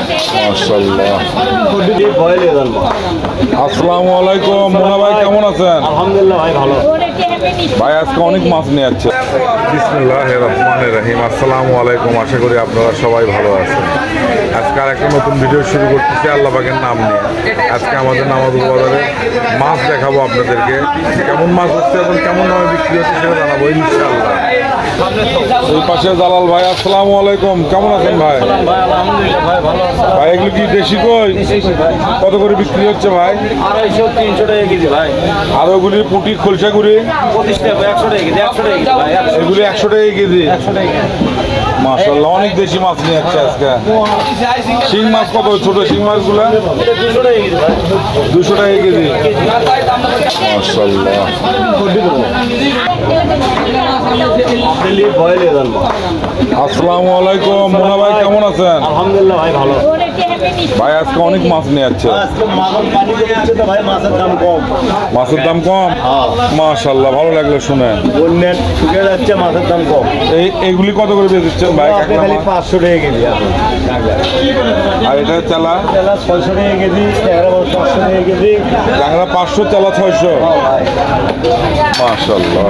মাশাআল্লাহ। আসসালামু আলাইকুম মোনা ভাই, কেমন আছেন? আলহামদুলিল্লাহ ভাই ভালো। ভাই আজকে অনেক মাছ নিয়ে যাচ্ছে। বিসমিল্লাহির রহমানির রহিম। আসসালামু আলাইকুম, আশা করি আপনারা সবাই ভালো আছেন। আজকে আর একটা নতুন ভিডিও শুরু করতেছি আল্লাহ পাকের নাম নিয়ে। আজকে আমাদের নামাজুল বাজারে মাছ দেখাবো আপনাদেরকে, কেমন মাছ হচ্ছে এবং কেমন দামে বিক্রি হচ্ছে সেটা জানাবো ইনশাআল্লাহ। ওই পাশে জালাল ভাই, আসসালামু আলাইকুম, কেমন আছেন ভাই? আলহামদুলিল্লাহ ভাই ভালো আছে। ভাই এগুলো কি দেশি কই? কত করে বিক্রি হচ্ছে ভাই? 250-300 টাকা কেজি ভাই। আর ওগুলি পুঁটি খোলসা গুড়ি 25 টাকা 100 টাকা কেজি। 100 টাকা কেজি ভাই। এগুলি 100 টাকা কেজি। 100 টাকা। মাশাআল্লাহ, অনেক দেশি মাছ নিয়ে যাচ্ছে আজকে। শিং মাছ কত? ছোট শিং মাছগুলো 200 টাকা কেজি ভাই। 200 টাকা কেজি। মাশাআল্লাহ। আসসালামু আলাইকুম মোনা ভাই, কেমন আছেন? আলহামদুলিল্লাহ ভাই ভালো। ভাই আজকে অনেক মাছ নিয়ে যাচ্ছে। আজকে মাছের পানি কমছে তো ভাই, মাছের দাম কম। মাছের দাম কম? মাশাআল্লাহ, ভালো লাগলো শুনে। বন্যার শুকিয়ে যাচ্ছে, মাছের দাম কম। এইগুলি কত করে বেচছেন ভাই? আপনি খালি 500 টাকা কেজি এখন। আর এটা চালা? তেলা 600 টাকা কেজি, ট্যাংরা 500 টাকা কেজি। ট্যাংরা 500, চালা 600। মাশাআল্লাহ।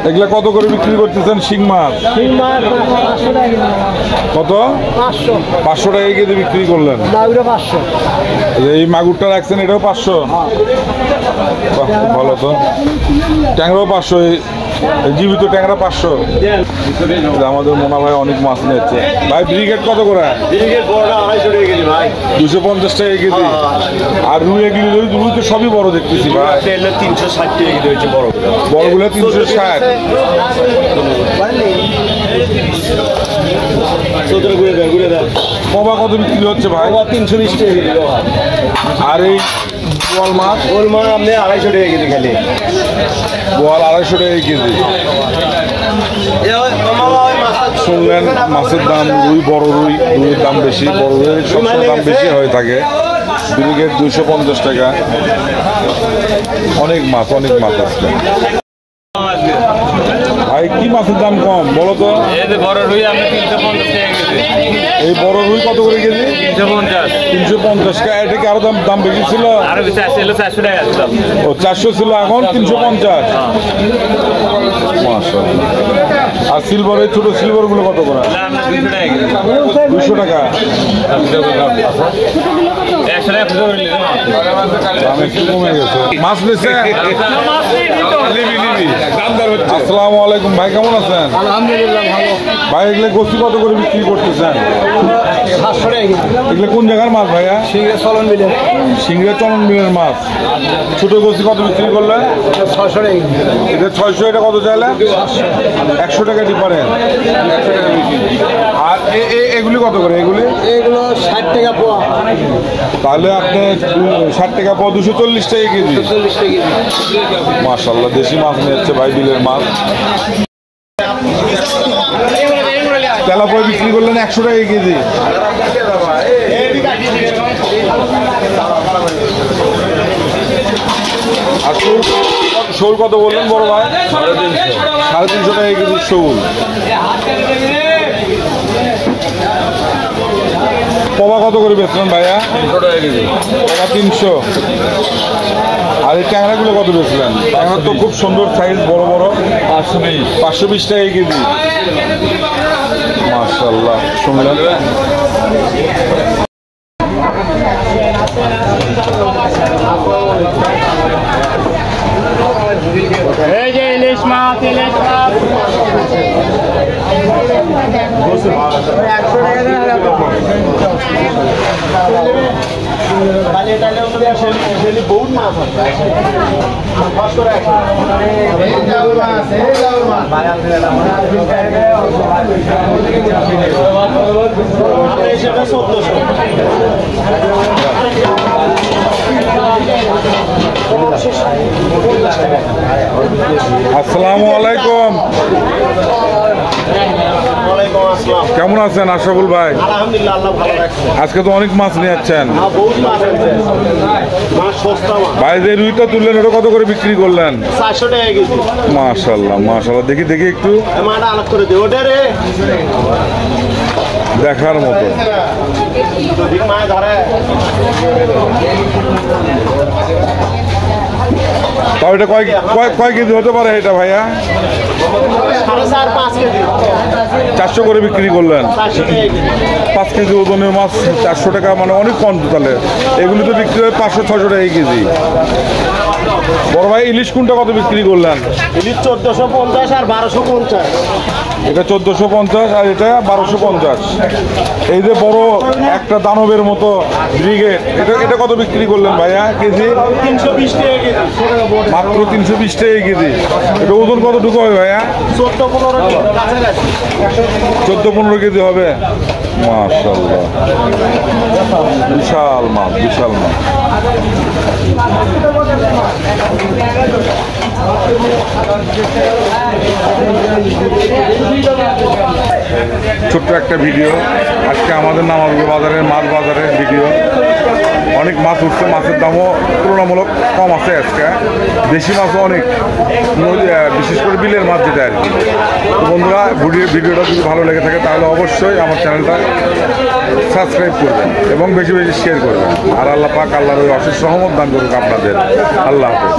এগুলা কত করে বিক্রি করতেছেন শিং মাছ? শিং মাছ 500 টাকা কেজি। কত? 500। 500 টাকা কেজি বিক্রি করলেন। মাগুরও 500। এই মাগুরটা রাখছেন, এটাও 500? বাহ, খুব ভালো তো। ট্যাংরাও 500, জীবিত ট্যাংরা 500। আমাদের মোনা ভাই অনেক মাছ নিচ্ছে। ভাই ব্রিগেড কত করে? ব্রিগেড বড়টা 250 টাকা কেজি ভাই। 250 টাকা কেজি। আর রুই এগুলি, রুই তো সবই বড় দেখতেছি ভাই। 360 টাকা কেজি হচ্ছে বড়। বড়গুলো 360। কবা কত বিক্রি হচ্ছে ভাই? 320 টাকা কেজি। আর এই বোয়াল মাছ? ওল মাছ আপনি 250 টাকা কেজি খালি। বোয়াল 250 টাকা কেজি। শুনলেন মাছের দাম, রুই বড় রুই, রুইয়ের দাম বেশি, বড় রুইয়ের সবসময় দাম বেশি হয়ে থাকে। ব্রিগেড 250 টাকা। অনেক মাছ, অনেক মাছ আছে। ভাই কি মাছের দাম কম বলো তো? বড় রুই আপনি 350 টাকা কেজি। এই বড় রুই কত করে কেজি? 350। 350 টাকা। এটা কি আরো দাম বেশি ছিল? আরো বেশি ছিল, 400 টাকা ছিল। ও 400 ছিল, এখন 350। মাশাআল্লাহ। আর সিলভারের ছোট সিলভার গুলো কত করে? 200 টাকা কেজি। 200 টাকা। 100 টাকা ফুটো করে নিলেন। দাম একটু কমে গেছে। মাছ বেচে? আসসালামু আলাইকুম ভাই, কেমন আছেন? আলহামদুলিল্লাহ ভালো। ভাই এগুলো গোস্তি কত করে বিক্রি করতেছেন? 700 টাকা কেজি। এগুলো কোন জায়গার মাছ ভাইয়া? সিংড়া চলন মিলে। সিংড়া চলন মিলের মাছ। ছোট গোস্তি কত বিক্রি করলেন? 600 টাকা কেজি। এটা 600, এটা কত চাইলেন? 100 টাকা ডিফারেন্স। আর এগুলি কত করে? এগুলি এগুলো 60 টাকা পোয়া। তাহলে আপনি 60 টাকা পাওয়া, 240 টাকা কেজি। 40 টাকা কেজি। মাশাআল্লাহ, দেশি মাছ নিয়ে যাচ্ছে ভাই, বিলের মাছ। তেলাপিয়া বিক্রি করলেন 100 টাকা কেজি। আর শোল কত বললেন বড় ভাই? 350 টাকা কেজি শোল। কবা কত করে বেচলেন ভাইয়া? 300 টাকা কেজি। কবা 300। আর এই ট্যাংরাগুলো কত বেচলেন? ট্যাংরা তো খুব সুন্দর সাইজ, বড় বড়। 520 টাকা কেজি। মাশাআল্লাহ, শুনলেন? এই যে ইলিশ মাছ, ইলিশ মাছ 100 টাকা। বহুত মাছ আছে। আসসালামু আলাইকুম, কেমন আছেন আশরাফুল ভাই? আলহামদুলিল্লাহ, আল্লাহ ভালো রাখছে। আজকে তো অনেক মাছ নিয়ে যাচ্ছেন। বহুত মাছ আছে। মাছ সস্তা মাছ। ভাই যে রুইটা তুললেন ওটা কত করে বিক্রি করলেন? 400 টাকা কেজি। মাশাআল্লাহ মাশাআল্লাহ, দেখি একটু। মাটা আলাদা করে দে ওটা রে। দেখার মতো। যদি মাছ ধরে তাও এটা কয় কয় কয় কেজি হতে পারে এটা ভাইয়া? 4.5-5 কেজি 400 করে বিক্রি করলেন। 400 টাকা কেজি। 5 কেজি ওজনের মাছ 400 টাকা, মানে অনেক কম তো তাহলে। এগুলি তো বিক্রি হয় 500-600 টাকা কেজি। বড় ভাই ইলিশ কোনটা কত বিক্রি করলেন? ইলিশ 1450 আর 1250। এটা 1450 আর এটা 1250। এই যে বড় একটা দানবের মতো ব্রিগেড, এটা কত বিক্রি করলেন ভাইয়া কেজি? 320 টাকা কেজি। মাত্র 320 টাকা কেজি। এটা ওজন কতটুকু হবে ভাইয়া? 14-15 কেজি কাছাকাছি। 14-15 কেজি হবে। মাশাআল্লাহ, বিশাল মাছ, বিশাল মাছ। ছোট্ট একটা ভিডিও আজকে আমাদের নামাজুল বাজারের মাছ বাজারের ভিডিও। অনেক মাছ উঠছে, মাছের দামও তুলনামূলক কম আছে আজকে। দেশি মাছও অনেক, বিশেষ করে বিলের মাছ যেটা আর কি। তো বন্ধুরা, ভিডিওটা যদি ভালো লেগে থাকে তাহলে অবশ্যই আমার চ্যানেলটা সাবস্ক্রাইব করবেন এবং বেশি বেশি শেয়ার করবেন। আর আল্লাহ পাক আল্লাহর ওই অশেষ রহমত দান করুক আপনাদের। আল্লাহ হাফেজ।